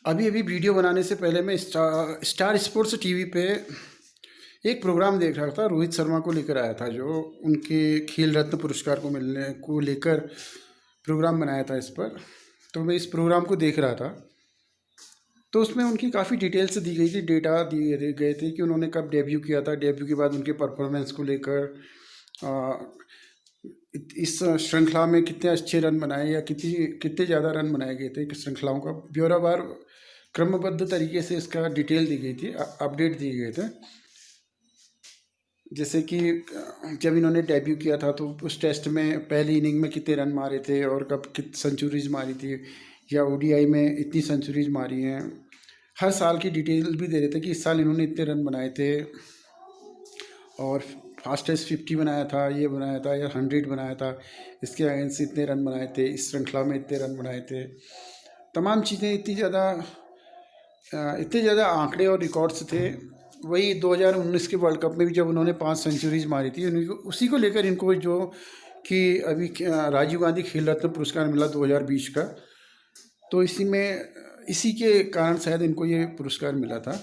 अभी अभी वीडियो बनाने से पहले मैं स्टार स्पोर्ट्स टीवी पे एक प्रोग्राम देख रहा था। रोहित शर्मा को लेकर आया था, जो उनके खेल रत्न पुरस्कार को मिलने को लेकर प्रोग्राम बनाया था इस पर। तो मैं इस प्रोग्राम को देख रहा था, तो उसमें उनकी काफ़ी डिटेल्स दी गई थी, डेटा दिए गए थे कि उन्होंने कब डेब्यू किया था, डेब्यू के बाद उनके परफॉर्मेंस को लेकर इस श्रृंखला में कितने अच्छे रन बनाए या कितनी कितने ज़्यादा रन बनाए गए थे। श्रृंखलाओं का ब्यौरावार क्रमबद्ध तरीके से इसका डिटेल दी गई थी, अपडेट दिए गए थे। जैसे कि जब इन्होंने डेब्यू किया था तो उस टेस्ट में पहली इनिंग में कितने रन मारे थे और कब कितनी सेंचुरीज मारी थी, या ओडीआई में इतनी सेंचुरीज मारी हैं। हर साल की डिटेल भी दे रहे थे कि इस साल इन्होंने इतने रन बनाए थे और फास्टेस्ट 50 बनाया था, ये बनाया था, या 100 बनाया था, इसके अगेंस्ट इतने रन बनाए थे, इस श्रृंखला में इतने रन बनाए थे। तमाम चीज़ें इतने ज़्यादा आंकड़े और रिकॉर्ड्स थे। वही 2019 के वर्ल्ड कप में भी जब उन्होंने 5 सेंचुरीज मारी थी, उसी को लेकर इनको जो कि अभी राजीव गांधी खेल रत्न पुरस्कार मिला 2020 का, तो इसी के कारण शायद इनको ये पुरस्कार मिला था।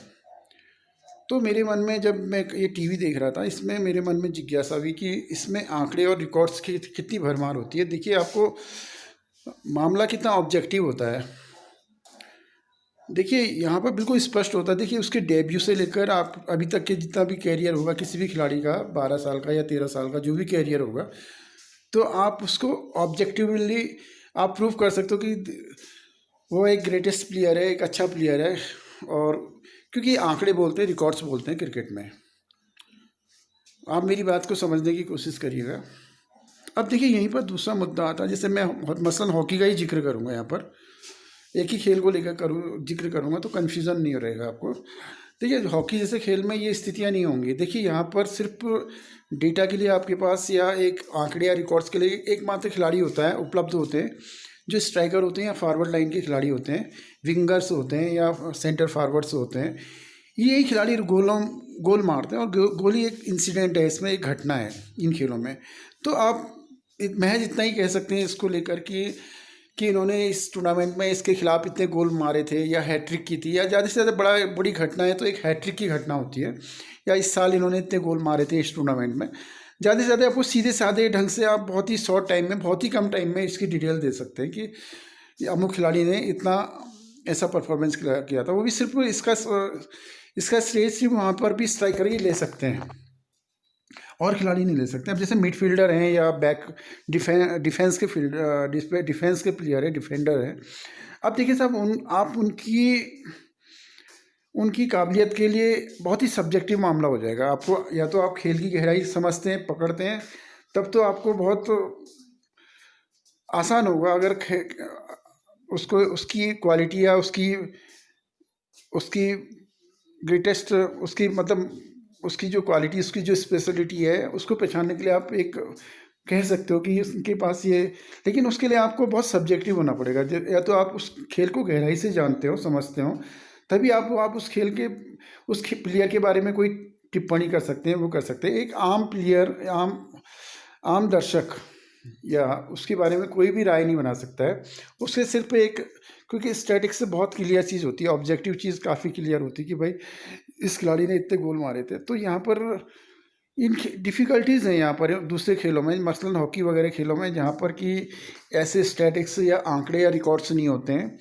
तो मेरे मन में जब मैं ये टीवी देख रहा था, इसमें मेरे मन में जिज्ञासा हुई कि इसमें आंकड़े और रिकॉर्ड्स की कितनी भरमार होती है। देखिए, आपको मामला कितना ऑब्जेक्टिव होता है। देखिए, यहाँ पर बिल्कुल स्पष्ट होता है। देखिए, उसके डेब्यू से लेकर आप अभी तक के जितना भी कैरियर होगा किसी भी खिलाड़ी का, 12 साल का या 13 साल का जो भी कैरियर होगा, तो आप उसको ऑब्जेक्टिवली आप प्रूव कर सकते हो कि वो एक ग्रेटेस्ट प्लेयर है, एक अच्छा प्लेयर है। और क्योंकि आंकड़े बोलते हैं, रिकॉर्ड्स बोलते हैं क्रिकेट में। आप मेरी बात को समझने की कोशिश करिएगा। अब देखिए, यहीं पर दूसरा मुद्दा आता है। जैसे मैं मसलन हॉकी का ही जिक्र करूँगा, यहाँ पर एक ही खेल को लेकर जिक्र करूँगा तो कन्फ्यूज़न नहीं रहेगा आपको। देखिए, हॉकी जैसे खेल में ये स्थितियाँ नहीं होंगी। देखिए, यहाँ पर सिर्फ डेटा के लिए आपके पास या एक आंकड़े या रिकॉर्ड्स के लिए एकमात्र खिलाड़ी होता है, उपलब्ध होते हैं, जो स्ट्राइकर होते हैं या फॉरवर्ड लाइन के खिलाड़ी होते हैं, विंगर्स होते हैं या सेंटर फॉरवर्ड्स होते हैं। ये खिलाड़ी गोल मारते हैं, और गोल ही एक इंसिडेंट है, इसमें एक घटना है इन खेलों में। तो आप महज इतना ही कह सकते हैं इसको लेकर कि इन्होंने इस टूर्नामेंट में इसके खिलाफ इतने गोल मारे थे, या हैट्रिक की थी, या ज़्यादा से ज़्यादा बड़ी घटना है तो एक हैट्रिक की घटना होती है, या इस साल इन्होंने इतने गोल मारे थे इस टूर्नामेंट में। ज़्यादा से ज़्यादा आपको सीधे साधे ढंग से आप बहुत ही शॉर्ट टाइम में, बहुत ही कम टाइम में इसकी डिटेल दे सकते हैं कि अमुक खिलाड़ी ने इतना ऐसा परफॉर्मेंस किया था। वो भी सिर्फ इसका श्रेय सिर्फ वहाँ पर भी स्ट्राइकर ही ले सकते हैं, और खिलाड़ी नहीं ले सकते। अब जैसे मिडफील्डर हैं या बैक डिफेंस के प्लेयर है, डिफेंडर है। अब देखिए साहब, आप उनकी काबिलियत के लिए बहुत ही सब्जेक्टिव मामला हो जाएगा। आपको या तो आप खेल की गहराई समझते हैं, पकड़ते हैं, तब तो आपको बहुत आसान होगा। अगर उसकी क्वालिटी या उसकी ग्रेटेस्ट उसकी जो क्वालिटी, उसकी जो स्पेशलिटी है, उसको पहचानने के लिए आप एक कह सकते हो कि उनके पास ये। लेकिन उसके लिए आपको बहुत सब्जेक्टिव होना पड़ेगा। या तो आप उस खेल को गहराई से जानते हो, समझते हो, तभी आप उस प्लेयर के बारे में कोई टिप्पणी कर सकते हैं, वो कर सकते हैं। एक आम प्लेयर, आम दर्शक या उसके बारे में कोई भी राय नहीं बना सकता है। उससे सिर्फ क्योंकि स्टैटिक्स से बहुत क्लियर चीज़ होती है, ऑब्जेक्टिव चीज़ काफ़ी क्लियर होती है कि भाई इस खिलाड़ी ने इतने गोल मारे थे। तो यहाँ पर इन डिफ़िकल्टीज़ हैं यहाँ पर दूसरे खेलों में, मसलन हॉकी वगैरह खेलों में, जहाँ पर कि ऐसे स्टैटिक्स या आंकड़े या रिकॉर्ड्स नहीं होते हैं।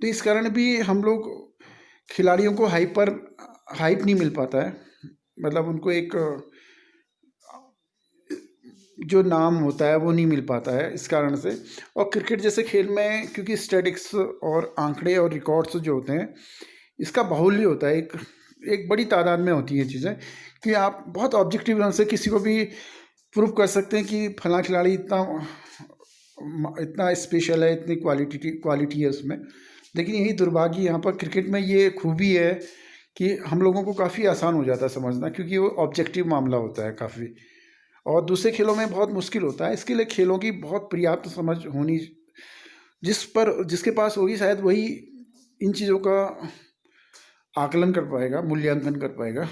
तो इस कारण भी हम लोग खिलाड़ियों को हाइप नहीं मिल पाता है। मतलब उनको एक जो नाम होता है वो नहीं मिल पाता है इस कारण से। और क्रिकेट जैसे खेल में क्योंकि स्टैटिक्स और आंकड़े और रिकॉर्ड्स जो होते हैं, इसका बाहुल्य होता है, एक बड़ी तादाद में होती है चीज़ें, कि आप बहुत ऑब्जेक्टिव ढंग से किसी को भी प्रूव कर सकते हैं कि फलां खिलाड़ी इतना स्पेशल है, इतनी क्वालिटी है उसमें। लेकिन यही दुर्भाग्य यहाँ पर क्रिकेट में ये खूबी है कि हम लोगों को काफ़ी आसान हो जाता है समझना, क्योंकि वो ऑब्जेक्टिव मामला होता है काफ़ी। और दूसरे खेलों में बहुत मुश्किल होता है। इसके लिए खेलों की बहुत पर्याप्त समझ होनी, जिसके पास होगी शायद वही इन चीज़ों का आकलन कर पाएगा, मूल्यांकन कर पाएगा।